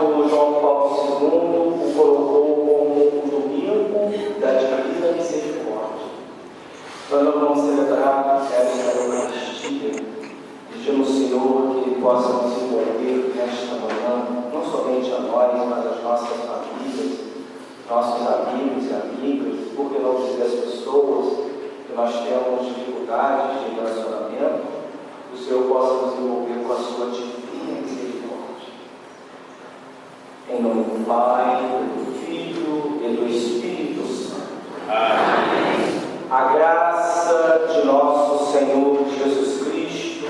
Santo João Paulo II o colocou como o domingo da Divina Misericórdia. Nós vamos celebrar esta Eucaristia, pedindo ao Senhor que Ele possa nos envolver nesta manhã, não somente a nós, mas as nossas famílias, nossos amigos e amigas, porque não dizer as pessoas que nós temos dificuldades de relacionamento, o Senhor possa nos envolver com a sua divina misericórdia. Em nome do Pai, do Filho e do Espírito Santo. Amém. A graça de nosso Senhor Jesus Cristo,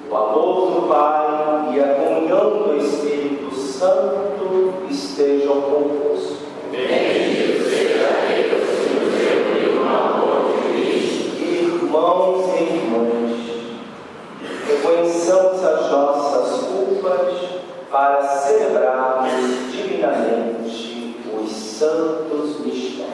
o amor do Pai e a comunhão do Espírito Santo estejam convosco. Bendito seja Deus, que nos reuniu no amor de Cristo. Irmãos e irmãs, reconheçamos as nossas culpas para celebrarmos divinamente os santos mistérios.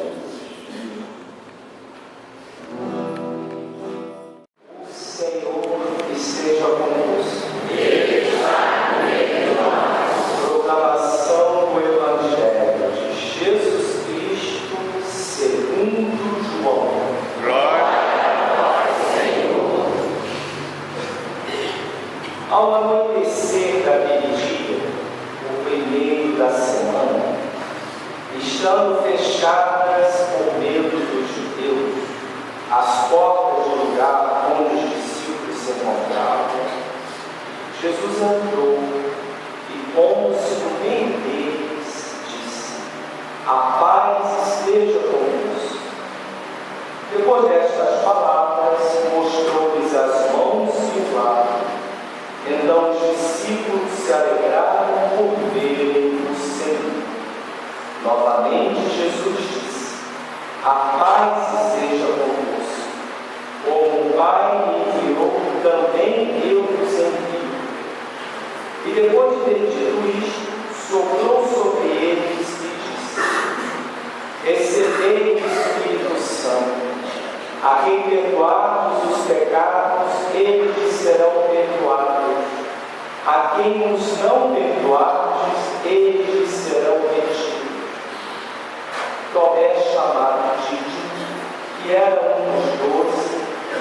O Senhor esteja convosco. Ele está no meio de nós. Proclamação do Evangelho de Jesus Cristo segundo João. Glória a vós, Senhor. Ao amanhecer daquele dia, o primeiro da semana, estando fechadas por medo dos judeus as portas do lugar onde os discípulos se encontravam, Jesus entrou e, pondo-se no meio deles, disse: a paz esteja convosco. Depois destas palavras, mostrou-lhes as mãos e o lado. Então os discípulos se alegraram por verem o Senhor. Novamente Jesus disse: a paz seja convosco. Como o Pai me enviou, também eu vos envio. E depois de ter dito isto, soprou sobre eles e disse: recebei o Espírito Santo. A quem perdoarmos os pecados, eles serão perdoados. A quem os não perdoarmos, eles serão retidos. Tomé, chamado Dídimo, que era um dos 12,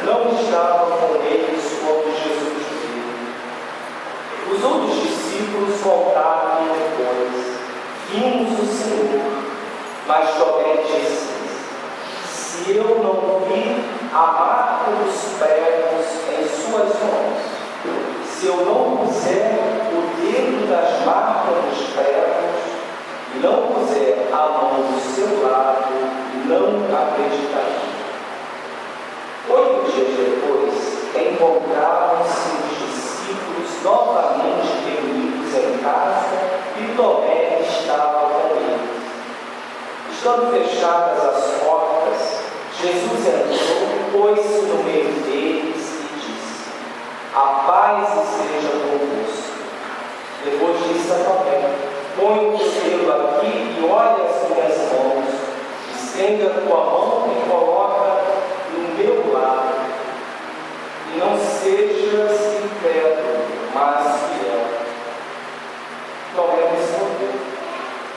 não estava com eles quando Jesus veio. Os outros discípulos contaram-lhe depois: vimos o Senhor. Mas Tomé disse: se eu não vi a marca dos pregos em suas mãos, se eu não puser o dedo das marcas dos pregos, e não puser a mão do seu lado, não acreditarei. 8 dias depois, encontraram-se os discípulos novamente reunidos em casa, e Tomé estava com eles. Estando fechadas as portas, Jesus entrou, pôs-se no meio deles e disse: a paz esteja convosco. Depois disse a Tomé: põe o teu dedo aqui e olha as minhas mãos, estende a tua mão e coloca no meu lado, e não sejas incrédulo, mas fiel. Tomé respondeu: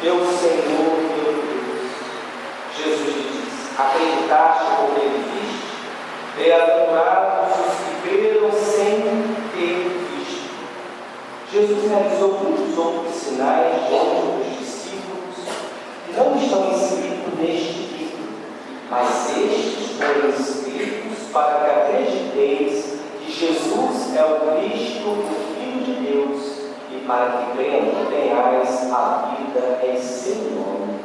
meu Senhor, meu Deus. Jesus lhe disse: acreditaste porque ele viste? Bem-aventurados os que creram sem ter visto. Jesus realizou muitos outros sinais diante dos discípulos que não estão escritos neste livro, mas estes foram escritos para que acrediteis que Jesus é o Cristo, o Filho de Deus, e para que crendo tenhais a vida em seu nome.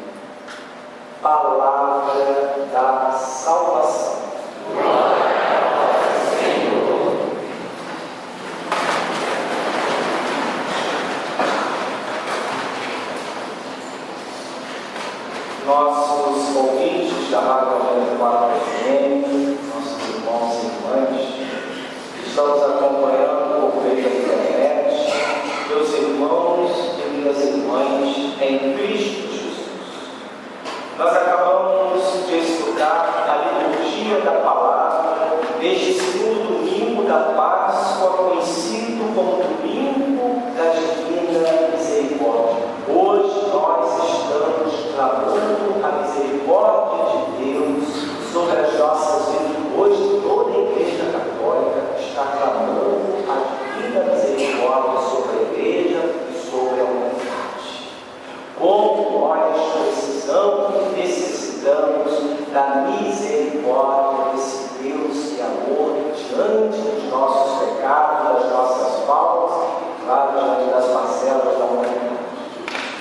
Palavra da salvação. Glória a vós, Senhor. Nossos ouvintes da Rádio 94 FM, nossos irmãos e irmãs, estamos acompanhando por meio da internet, meus irmãos e minhas irmãs em Cristo Jesus. Nós acabamos de estudar a liturgia da palavra neste segundo domingo da Páscoa, conhecido como domingo da Divina Misericórdia.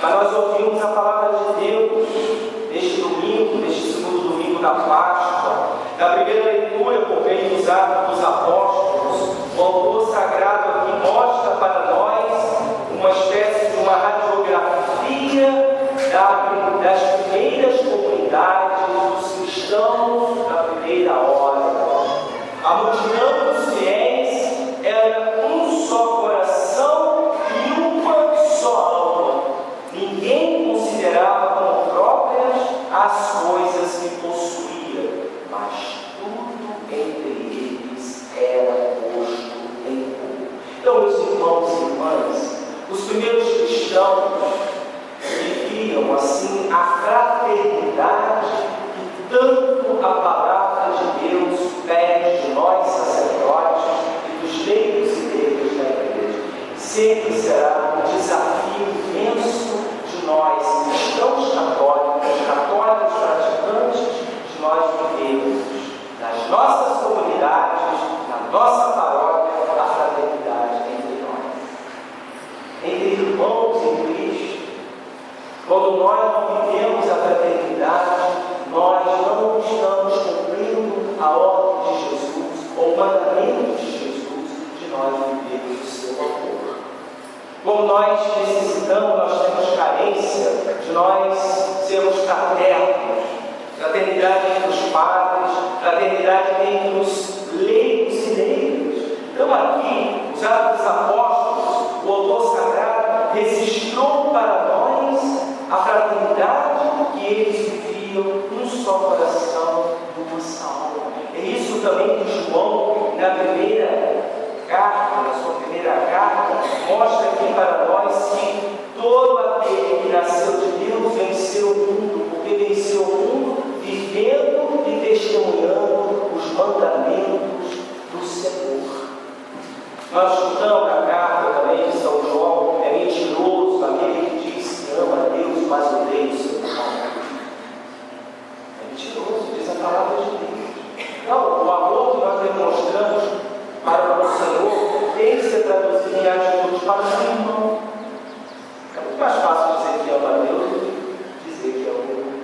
Mas nós ouvimos a palavra de Deus neste domingo, neste segundo domingo da Páscoa. Na primeira leitura, por meio dos Atos dos Apóstolos, o autor sagrado aqui mostra para nós uma espécie de uma radiografia das primeiras comunidades dos cristãos da primeira hora. A multidão dos fiéis era um só coração e uma só alma. Ninguém considerava como próprias as coisas que possuía, mas tudo entre eles era posto em comum. Então, meus irmãos e irmãs, os primeiros cristãos viviam assim a fraternidade que tanto a palavra de Deus pede de nós, sacerdotes, e dos leigos e leigas da igreja. Sempre será um desafio imenso de nós, cristãos católicos praticantes, de nós vivermos nas nossas comunidades, na nossa paróquia, a fraternidade entre nós, entre irmãos em Cristo. Quando nós não vivemos a fraternidade, nós não estamos cumprindo a ordem de Jesus, ou o mandamento de Jesus, de nós vivermos o seu amor. Como nós necessitamos, nós temos carência de nós sermos fraternos, fraternidade entre os padres, fraternidade entre os leigos e leigas. Então aqui, os Atos dos Apóstolos, o autor sagrado registrou para nós a fraternidade que eles viviam, um só coração, uma só alma. É isso também que João, na sua primeira carta, mostra aqui para nós que todo aquele que nasceu de Deus venceu o mundo, porque venceu o mundo vivendo e testemunhando os mandamentos do Senhor. Nós estudamos a carta também de São João, é mentiroso aquele que diz que ama a Deus, mas odeia o seu irmão. É mentiroso, diz a palavra de Deus. Não, o amor que nós demonstramos para o Senhor tem que ser traduzido em atitudes para o seu irmão. É muito mais fácil dizer que ama a Deus do que dizer que ama o irmão.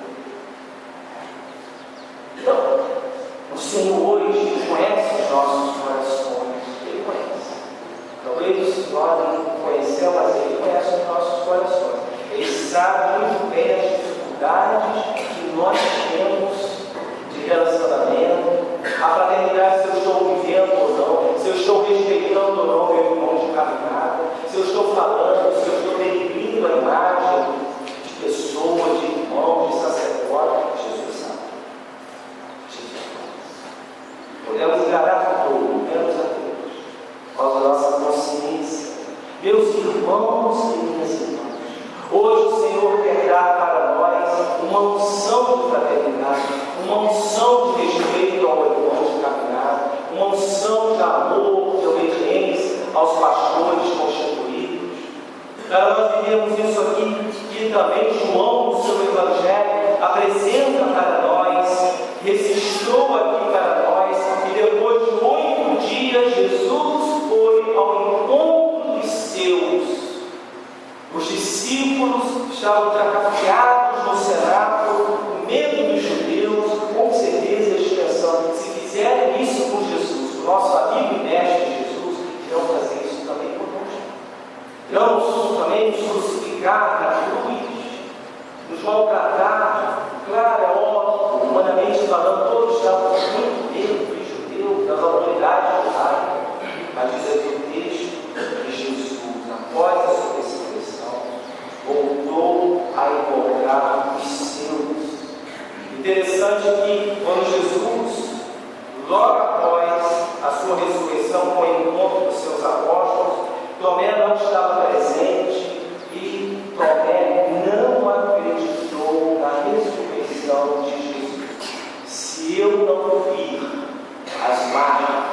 Então, o Senhor hoje conhece os nossos corações. Ele conhece. Talvez nós não conhecemos, mas Ele conhece os nossos corações. Ele sabe muito bem as dificuldades que nós temos de relacionamento, a fraternidade, se eu estou vivendo ou não, se eu estou respeitando ou não meu irmão de caminhada, se eu estou falando, se eu estou denegrindo a imagem de pessoa, de irmão, de sacerdote. Jesus sabe. Jesus sabe. Podemos enganar todo, menos a Deus, por causa da nossa consciência. Meus irmãos e minhas irmãs, hoje o Senhor quer dar para nós uma unção de fraternidade, uma unção de respeito ao irmão de caminhada, uma unção de amor, de obediência aos pastores constituídos. Para nós vivemos isso aqui, e também João, no seu Evangelho, apresenta para nós, registrou aqui para nós, e depois de 8 dias, Jesus foi ao encontro dos seus. Os discípulos estavam trancafiados no cenáculo, com medo dos judeus, com certeza eles pensando, se fizerem isso com Jesus, o nosso amigo e mestre Jesus, irão fazer isso também conosco. Irão também nos crucificar na cruz, nos maltratar. Claro, é óbvio, humanamente falando, todos estavam com muito medo dos judeus, das autoridades judaicas. Mas diz aqui o texto de Jesus, após a sua ressurreição, voltou a encontrar os seus. Interessante que quando Jesus, logo após a sua ressurreição, foi ao encontro dos seus apóstolos, Tomé não estava presente e Tomé não acreditou na ressurreição de Jesus. Se eu não vir as marcas,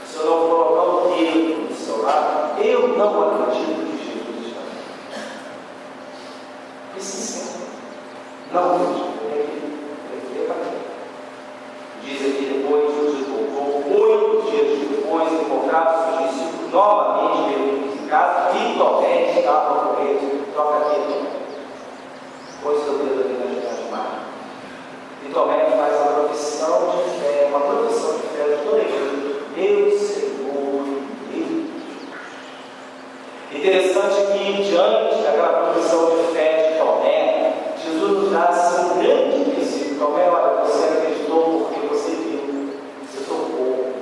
se eu não colocar o dedo do seu lado, eu não acredito que Jesus está aqui. É sincero. Não acredito. Diz aqui depois, Jesus voltou 8 dias depois, encontraram seus discípulos novamente reunidos em casa, e Tomé estava com eles. Toca aqui, Tomé. E Tomé faz a profissão de fé, uma profissão de fé de toda a igreja. Meu Senhor, meu. Interessante que, diante daquela profissão de fé de Tomé, Jesus nos dá assim, um grande princípio. Tomé, olha, você acreditou porque você viu, você tocou.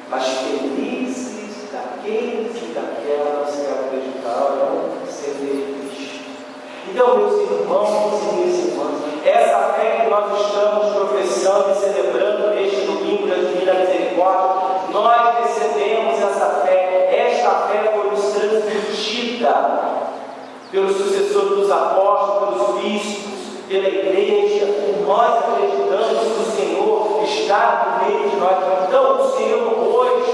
Mas felizes daqueles e daquelas que acreditaram sem ter visto. Então, meus irmãos e minhas irmãs, essa fé que nós estamos professando e celebrando neste domingo da Divina Misericórdia, nós recebemos essa fé. Esta fé foi nos transmitida pelos sucessores dos apóstolos, pelos bispos, pela igreja. Nós acreditamos que o Senhor está no meio de nós. Então, o Senhor hoje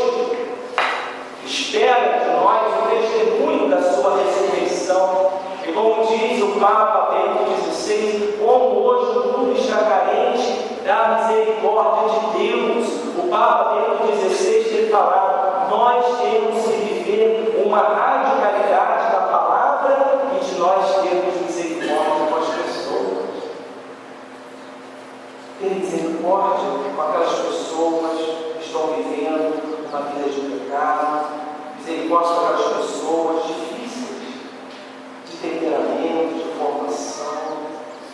espera de nós o testemunho da sua ressurreição. E como diz o Papa Bento XVI, como hoje o mundo está carente da misericórdia de Deus, o Papa Bento XVI tem falado, nós temos que viver uma radicalidade da palavra e de nós termos misericórdia com as pessoas. Ter misericórdia com aquelas pessoas que estão vivendo uma vida de pecado, misericórdia com aquelas pessoas difíceis, de temperamento, de formação,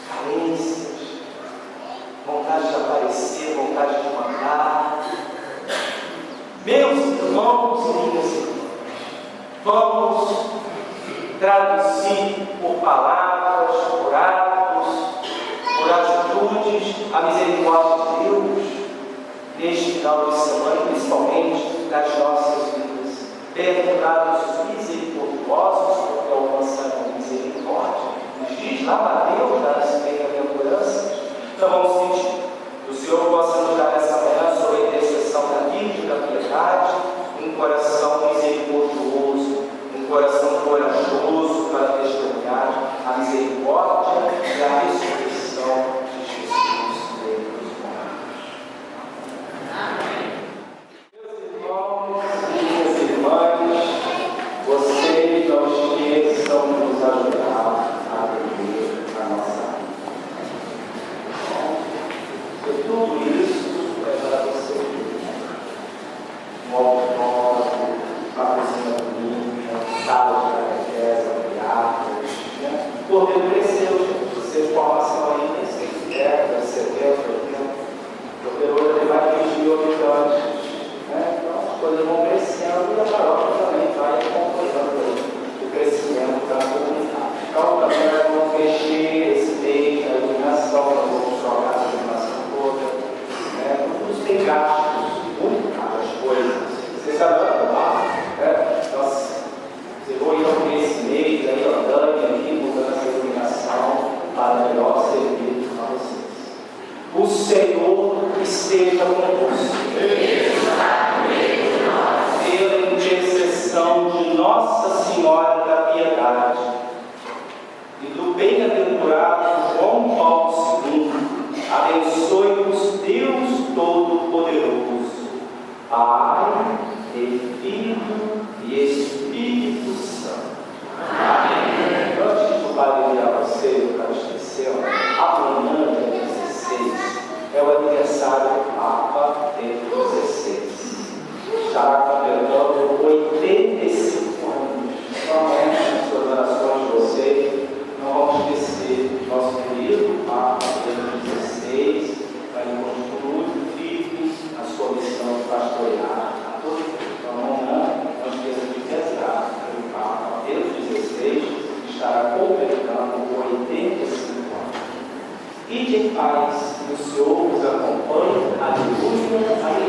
carências, vontade de aparecer, vontade de mandar. Meus irmãos e minhas irmãs, vamos traduzir por palavras, por atos, por atitudes, a misericórdia de Deus neste final de semana, principalmente nas nossas vidas. Bem-aventurados misericordiosos, porque alcançarão misericórdia. Nos diz lá Mateus, das bem-aventuranças. Então vamos sentir. O Senhor possa nos dar essa manhã, sob a intercessão da virtude da piedade, um coração misericordioso, um coração corajoso para testemunhar a misericórdia e a ressurreição de Jesus dentre os mortos. Amém. Meus irmãos e minhas irmãs, vocês não esqueçam de nos ajudar a viver a nossa vida. E tudo isso é para você. Um automóvel, uma cozinha bonita, sala de catequese, criadas, porque cresceu, gente. Você formação aí, nem sei se é, 70, 80. O operador ele vai 20 mil habitantes. Então as coisas vão crescendo e a paróquia também vai acompanhando o crescimento da comunidade. Então também nós vamos mexer esse mês na iluminação, nós vamos trocar a iluminação toda. Todos têm gastos, muito caras coisas. Vocês sabem lá, nossa, vocês vão ir esse mês, aí andando aqui, mudando essa iluminação para melhor servir a vocês. O Senhor esteja convosco. Pela intercessão de Nossa Senhora da Piedade e do bem-aventurado João Paulo II, abençoe-vos Deus Todo-Poderoso, Pai, e Filho e Espírito Santo. Amém. Antes do Padre enviar você, eu quero esquecer, amanhã, dia 16, é o aniversário do Papa Bento XVI. Estará completando 85 anos. Então, amanhã, nas suas orações de vocês, não vamos esquecer nosso querido Papa Bento XVI, para que continue firme na sua missão de pastorear a todos. Então, amanhã, não esqueça de rezar, que o Papa Bento XVI estará completando 85 anos. Ide em paz, que o Senhor vos acompanhe. Aleluia.